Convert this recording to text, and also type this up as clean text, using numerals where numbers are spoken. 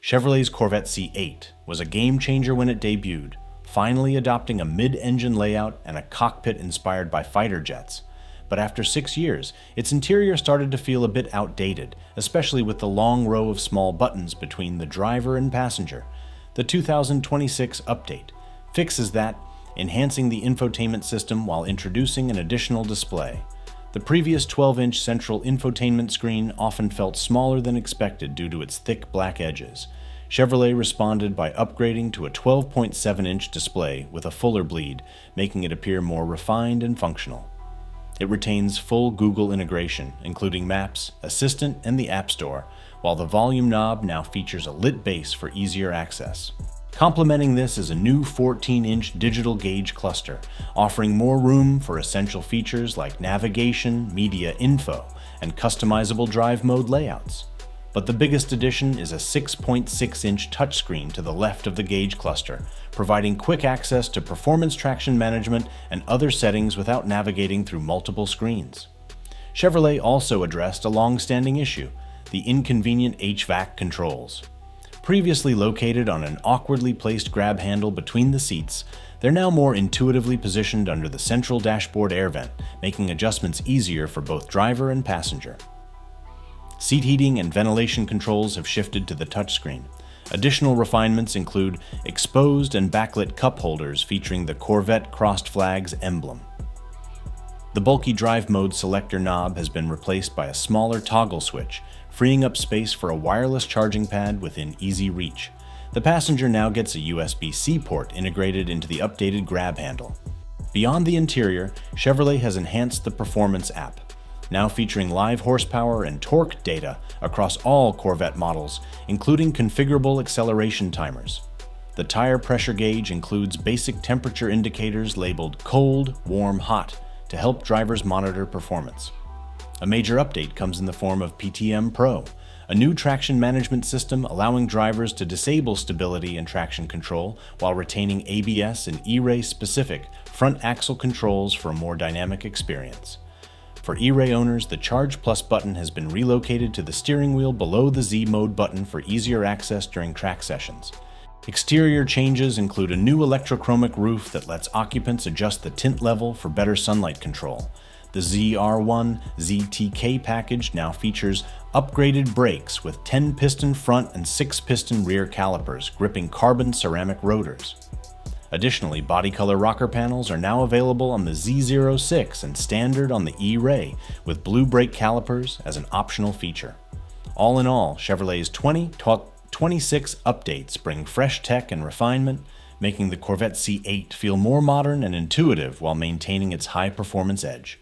Chevrolet's Corvette C8 was a game-changer when it debuted, finally adopting a mid-engine layout and a cockpit inspired by fighter jets. But after 6 years, its interior started to feel a bit outdated, especially with the long row of small buttons between the driver and passenger. The 2026 update fixes that, enhancing the infotainment system while introducing an additional display. The previous 12-inch central infotainment screen often felt smaller than expected due to its thick black edges. Chevrolet responded by upgrading to a 12.7-inch display with a fuller bleed, making it appear more refined and functional. It retains full Google integration, including Maps, Assistant, and the App Store, while the volume knob now features a lit base for easier access. Complementing this is a new 14-inch digital gauge cluster, offering more room for essential features like navigation, media info, and customizable drive mode layouts. But the biggest addition is a 6.6-inch touchscreen to the left of the gauge cluster, providing quick access to performance traction management and other settings without navigating through multiple screens. Chevrolet also addressed a long-standing issue: the inconvenient HVAC controls. Previously located on an awkwardly placed grab handle between the seats, they're now more intuitively positioned under the central dashboard air vent, making adjustments easier for both driver and passenger. Seat heating and ventilation controls have shifted to the touchscreen. Additional refinements include exposed and backlit cup holders featuring the Corvette crossed flags emblem. The bulky drive mode selector knob has been replaced by a smaller toggle switch, freeing up space for a wireless charging pad within easy reach. The passenger now gets a USB-C port integrated into the updated grab handle. Beyond the interior, Chevrolet has enhanced the Performance app, now featuring live horsepower and torque data across all Corvette models, including configurable acceleration timers. The tire pressure gauge includes basic temperature indicators labeled cold, warm, hot to help drivers monitor performance. A major update comes in the form of PTM Pro, a new traction management system allowing drivers to disable stability and traction control while retaining ABS and E-Ray specific front axle controls for a more dynamic experience. For E-Ray owners, the Charge Plus button has been relocated to the steering wheel below the Z Mode button for easier access during track sessions. Exterior changes include a new electrochromic roof that lets occupants adjust the tint level for better sunlight control. The ZR1 ZTK package now features upgraded brakes with 10-piston front and 6-piston rear calipers gripping carbon ceramic rotors. Additionally, body color rocker panels are now available on the Z06 and standard on the E-Ray, with blue brake calipers as an optional feature. All in all, Chevrolet's 2026 updates bring fresh tech and refinement, making the Corvette C8 feel more modern and intuitive while maintaining its high-performance edge.